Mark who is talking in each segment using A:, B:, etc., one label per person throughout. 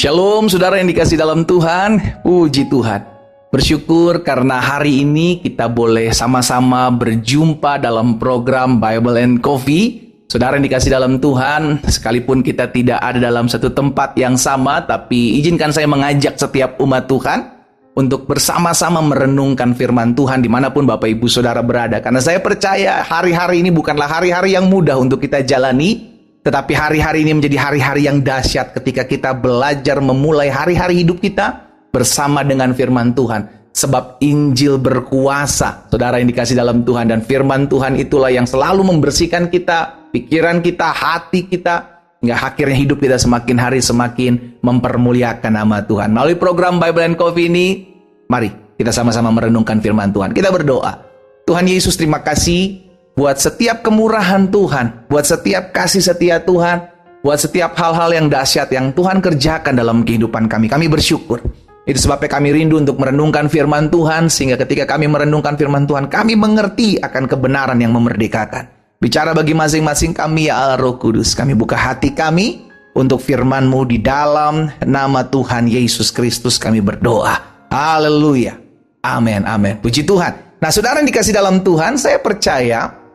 A: Shalom saudara yang dikasih dalam Tuhan, puji Tuhan. Bersyukur karena hari ini kita boleh sama-sama berjumpa dalam program Bible and Coffee. Saudara yang dikasih dalam Tuhan, sekalipun kita tidak ada dalam satu tempat yang sama, tapi izinkan saya mengajak setiap umat Tuhan untuk bersama-sama merenungkan firman Tuhan dimanapun Bapak Ibu Saudara berada. Karena saya percaya hari-hari ini bukanlah hari-hari yang mudah untuk kita jalani, tetapi hari-hari ini menjadi hari-hari yang dahsyat ketika kita belajar memulai hari-hari hidup kita bersama dengan firman Tuhan. Sebab Injil berkuasa, saudara yang dikasih dalam Tuhan. Dan firman Tuhan itulah yang selalu membersihkan kita, pikiran kita, hati kita, hingga akhirnya hidup kita semakin hari semakin mempermuliakan nama Tuhan. Melalui program Bible and Coffee ini, mari kita sama-sama merenungkan firman Tuhan. Kita berdoa. Tuhan Yesus, terima kasih buat setiap kemurahan Tuhan, buat setiap kasih setia Tuhan, buat setiap hal-hal yang dahsyat yang Tuhan kerjakan dalam kehidupan kami. Kami bersyukur. Itu sebabnya kami rindu untuk merenungkan firman Tuhan, sehingga ketika kami merenungkan firman Tuhan, kami mengerti akan kebenaran yang memerdekakan. Bicara bagi masing-masing kami, ya Allah Roh Kudus. Kami buka hati kami untuk firman-Mu di dalam nama Tuhan Yesus Kristus kami berdoa. Haleluya. Amin, amin. Puji Tuhan. Nah, saudara yang dikasih dalam Tuhan, saya percaya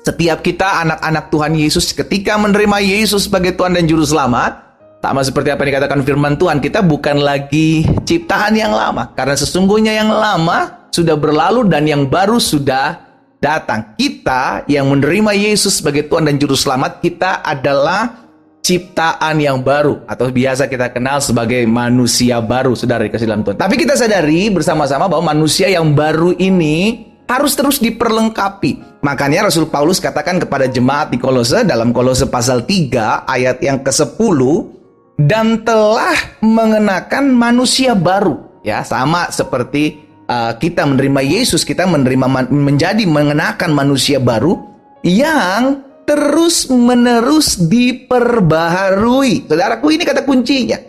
A: setiap kita anak-anak Tuhan Yesus ketika menerima Yesus sebagai Tuhan dan Juru Selamat, sama seperti apa yang dikatakan firman Tuhan, kita bukan lagi ciptaan yang lama. Karena sesungguhnya yang lama sudah berlalu dan yang baru sudah datang. Kita yang menerima Yesus sebagai Tuhan dan Juru Selamat, kita adalah ciptaan yang baru. Atau biasa kita kenal sebagai manusia baru, saudara dikasih dalam Tuhan. Tapi kita sadari bersama-sama bahwa manusia yang baru ini harus terus diperlengkapi. Makanya Rasul Paulus katakan kepada jemaat di Kolose dalam Kolose pasal 3 ayat yang ke-10, dan telah mengenakan manusia baru. Ya, sama seperti kita menerima Yesus, kita mengenakan manusia baru yang terus-menerus diperbaharui. Saudaraku, ini kata kuncinya.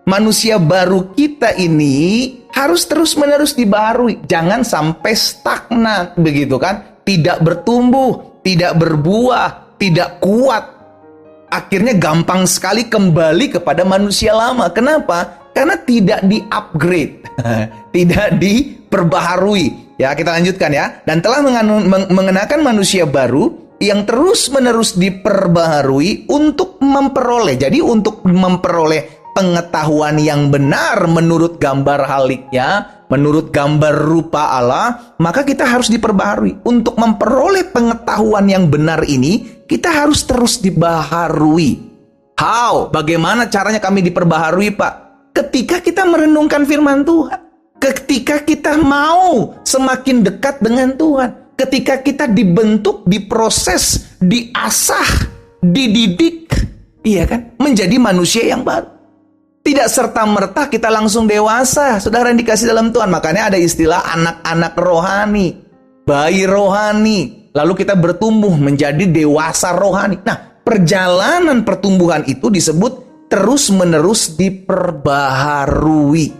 A: Manusia baru kita ini harus terus-menerus dibaharui. Jangan sampai stagnan, begitu kan? Tidak bertumbuh, tidak berbuah, tidak kuat. Akhirnya gampang sekali kembali kepada manusia lama. Kenapa? Karena tidak di-upgrade, tidak diperbaharui. Ya, kita lanjutkan ya. Dan telah mengenakan manusia baru yang terus-menerus diperbaharui untuk memperoleh. Jadi untuk memperoleh pengetahuan yang benar menurut gambar haliknya, menurut gambar rupa Allah, maka kita harus diperbaharui. Untuk memperoleh pengetahuan yang benar ini, kita harus terus dibaharui. How? Bagaimana caranya kami diperbaharui, Pak? Ketika kita merenungkan firman Tuhan. Ketika kita mau semakin dekat dengan Tuhan. Ketika kita dibentuk, diproses, diasah, dididik, iya kan? Menjadi manusia yang baru. Tidak serta-merta kita langsung dewasa, saudara yang dikasih dalam Tuhan. Makanya ada istilah anak-anak rohani, bayi rohani. Lalu kita bertumbuh menjadi dewasa rohani. Nah, perjalanan pertumbuhan itu disebut terus-menerus diperbaharui.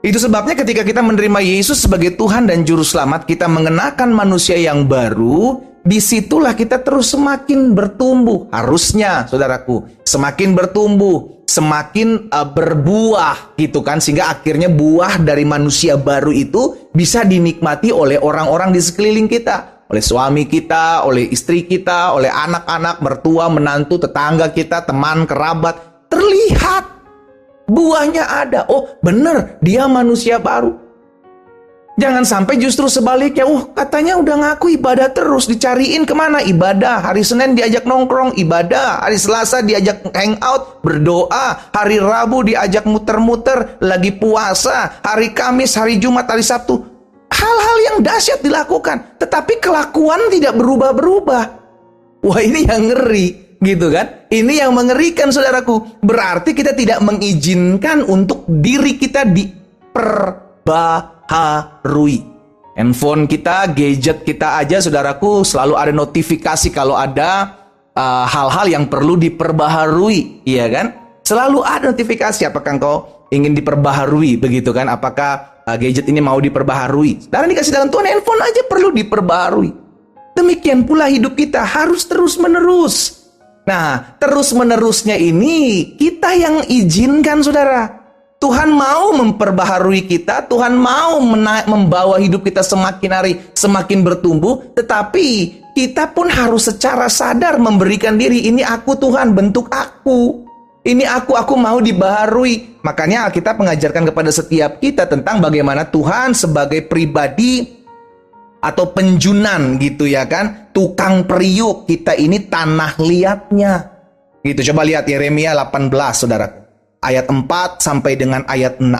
A: Itu sebabnya ketika kita menerima Yesus sebagai Tuhan dan Juru Selamat, kita mengenakan manusia yang baru. Disitulah kita terus semakin bertumbuh. Harusnya, saudaraku, semakin bertumbuh, semakin berbuah, gitu kan, sehingga akhirnya buah dari manusia baru itu bisa dinikmati oleh orang-orang di sekeliling kita, oleh suami kita, oleh istri kita, oleh anak-anak, mertua, menantu, tetangga kita, teman, kerabat. Terlihat buahnya ada. Oh, benar, dia manusia baru. Jangan sampai justru sebaliknya, katanya udah ngaku ibadah terus, dicariin kemana ibadah. Hari Senin diajak nongkrong, ibadah. Hari Selasa diajak hangout, berdoa. Hari Rabu diajak muter-muter, lagi puasa. Hari Kamis, hari Jumat, hari Sabtu. Hal-hal yang dahsyat dilakukan, tetapi kelakuan tidak berubah-berubah. Wah, ini yang ngeri, gitu kan? Ini yang mengerikan, saudaraku. Berarti kita tidak mengizinkan untuk diri kita diperbaharui. Handphone kita, gadget kita aja, saudaraku, selalu ada notifikasi kalau ada hal-hal yang perlu diperbaharui, iya kan? Selalu ada notifikasi. Apakah engkau ingin diperbaharui, begitu kan? Apakah gadget ini mau diperbaharui? Saudara dikasih dalam Tuhan, handphone aja perlu diperbaharui. Demikian pula hidup kita harus terus-menerus. Nah, terus-menerusnya ini kita yang izinkan, saudara. Tuhan mau memperbaharui kita, Tuhan mau membawa hidup kita semakin hari semakin bertumbuh, tetapi kita pun harus secara sadar memberikan diri, ini aku Tuhan, bentuk aku. Ini aku mau dibaharui. Makanya Alkitab mengajarkan kepada setiap kita tentang bagaimana Tuhan sebagai pribadi atau penjunan gitu ya kan, tukang periuk, kita ini tanah liatnya. Gitu, coba lihat Yeremia 18, saudara. Ayat 4 sampai dengan ayat 6.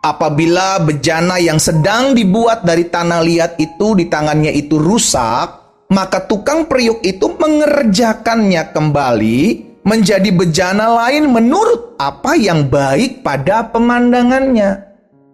A: Apabila bejana yang sedang dibuat dari tanah liat itu di tangannya itu rusak, maka tukang periuk itu mengerjakannya kembali menjadi bejana lain menurut apa yang baik pada pemandangannya.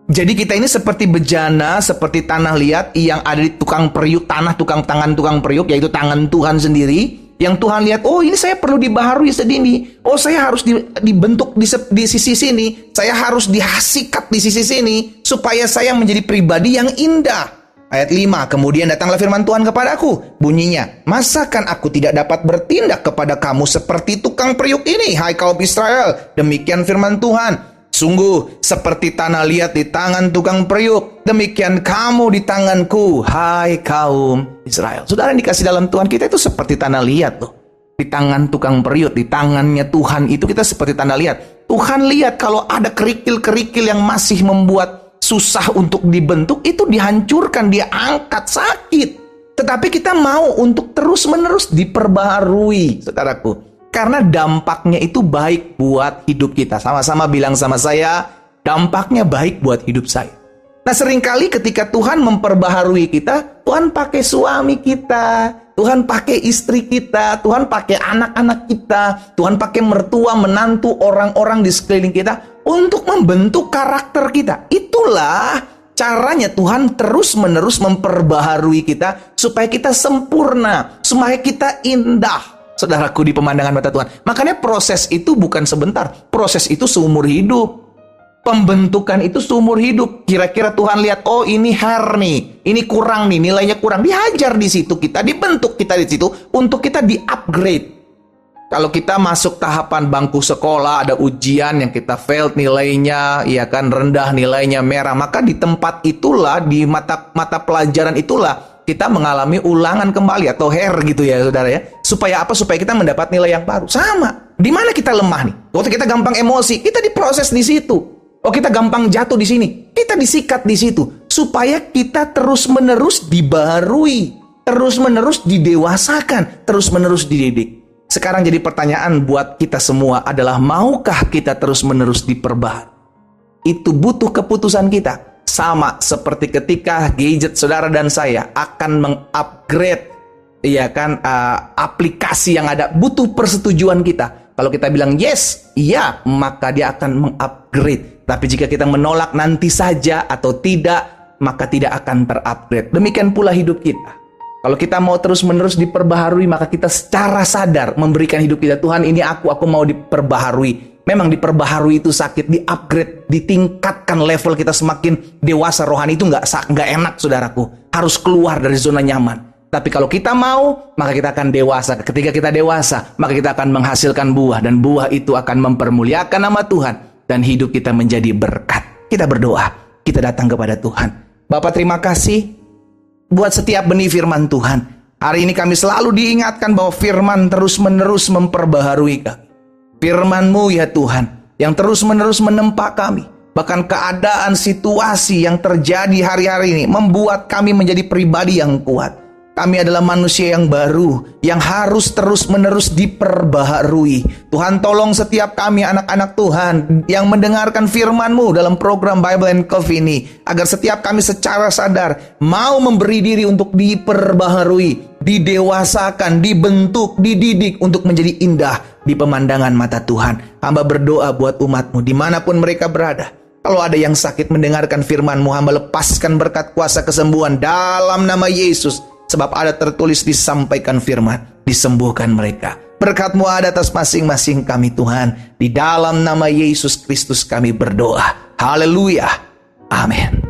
A: Jadi kita ini seperti bejana, seperti tanah liat yang ada di tukang periuk, tangan tukang periuk, yaitu tangan Tuhan sendiri. Yang Tuhan lihat, oh ini saya perlu dibaharui sedini. Oh saya harus dibentuk di sisi sini. Saya harus dihasikat di sisi sini. Supaya saya menjadi pribadi yang indah. Ayat 5, kemudian datanglah firman Tuhan kepadaku. Bunyinya, masakan aku tidak dapat bertindak kepada kamu seperti tukang periuk ini, hai kaum Israel? Demikian firman Tuhan. Sungguh seperti tanah liat di tangan tukang periuk, demikian kamu di tanganku, hai kaum Israel. Saudara yang dikasih dalam Tuhan, kita itu seperti tanah liat loh. Di tangan tukang periuk, di tangannya Tuhan itu kita seperti tanah liat. Tuhan lihat kalau ada kerikil-kerikil yang masih membuat susah untuk dibentuk, itu dihancurkan, dia angkat, sakit. Tetapi kita mau untuk terus-menerus diperbaharui, saudaraku. Karena dampaknya itu baik buat hidup kita. Sama-sama bilang sama saya, dampaknya baik buat hidup saya. Nah, seringkali ketika Tuhan memperbaharui kita, Tuhan pakai suami kita, Tuhan pakai istri kita, Tuhan pakai anak-anak kita, Tuhan pakai mertua, menantu, orang-orang di sekeliling kita untuk membentuk karakter kita. Itulah caranya Tuhan terus-menerus memperbaharui kita supaya kita sempurna, supaya kita indah. Saudaraku, di pemandangan mata Tuhan. Makanya proses itu bukan sebentar. Proses itu seumur hidup. Pembentukan itu seumur hidup. Kira-kira Tuhan lihat, oh ini hair nih, ini kurang nih, nilainya kurang. Dihajar di situ kita, dibentuk kita di situ untuk kita di-upgrade. Kalau kita masuk tahapan bangku sekolah, ada ujian yang kita failed nilainya, ya kan, rendah nilainya, merah. Maka di tempat itulah, di mata pelajaran itulah, kita mengalami ulangan kembali atau hair gitu ya saudara ya. Supaya apa? Supaya kita mendapat nilai yang baru. Sama. Di mana kita lemah nih? Waktu kita gampang emosi, kita diproses di situ. Oh kita gampang jatuh di sini, kita disikat di situ. Supaya kita terus-menerus dibaharui, terus-menerus didewasakan, terus-menerus dididik. Sekarang jadi pertanyaan buat kita semua adalah, maukah kita terus-menerus diperbaharui? Itu butuh keputusan kita. Sama seperti ketika gadget saudara dan saya akan mengupgrade, ya kan, aplikasi yang ada, butuh persetujuan kita. Kalau kita bilang yes, iya, maka dia akan mengupgrade. Tapi jika kita menolak nanti saja atau tidak, maka tidak akan terupgrade. Demikian pula hidup kita. Kalau kita mau terus-menerus diperbaharui, maka kita secara sadar memberikan hidup kita, Tuhan ini aku mau diperbaharui. Memang diperbaharui itu sakit, di-upgrade, ditingkatkan level kita semakin dewasa rohani itu nggak enak, saudaraku. Harus keluar dari zona nyaman. Tapi kalau kita mau, maka kita akan dewasa. Ketika kita dewasa, maka kita akan menghasilkan buah. Dan buah itu akan mempermuliakan nama Tuhan. Dan hidup kita menjadi berkat. Kita berdoa, kita datang kepada Tuhan. Bapak terima kasih buat setiap benih firman Tuhan. Hari ini kami selalu diingatkan bahwa firman terus-menerus memperbaharui kami. Firman-Mu ya Tuhan, yang terus-menerus menempa kami. Bahkan keadaan situasi yang terjadi hari-hari ini membuat kami menjadi pribadi yang kuat. Kami adalah manusia yang baru, yang harus terus-menerus diperbaharui. Tuhan tolong setiap kami anak-anak Tuhan yang mendengarkan firman-Mu dalam program Bible and Coffee ini. Agar setiap kami secara sadar mau memberi diri untuk diperbaharui, didewasakan, dibentuk, dididik untuk menjadi indah di pemandangan mata Tuhan. Hamba berdoa buat umat-Mu dimanapun mereka berada. Kalau ada yang sakit mendengarkan firman-Mu, hamba lepaskan berkat kuasa kesembuhan dalam nama Yesus. Sebab ada tertulis, disampaikan firman, disembuhkan mereka. Berkat-Mu ada atas masing-masing kami Tuhan. Di dalam nama Yesus Kristus kami berdoa. Haleluya. Amin.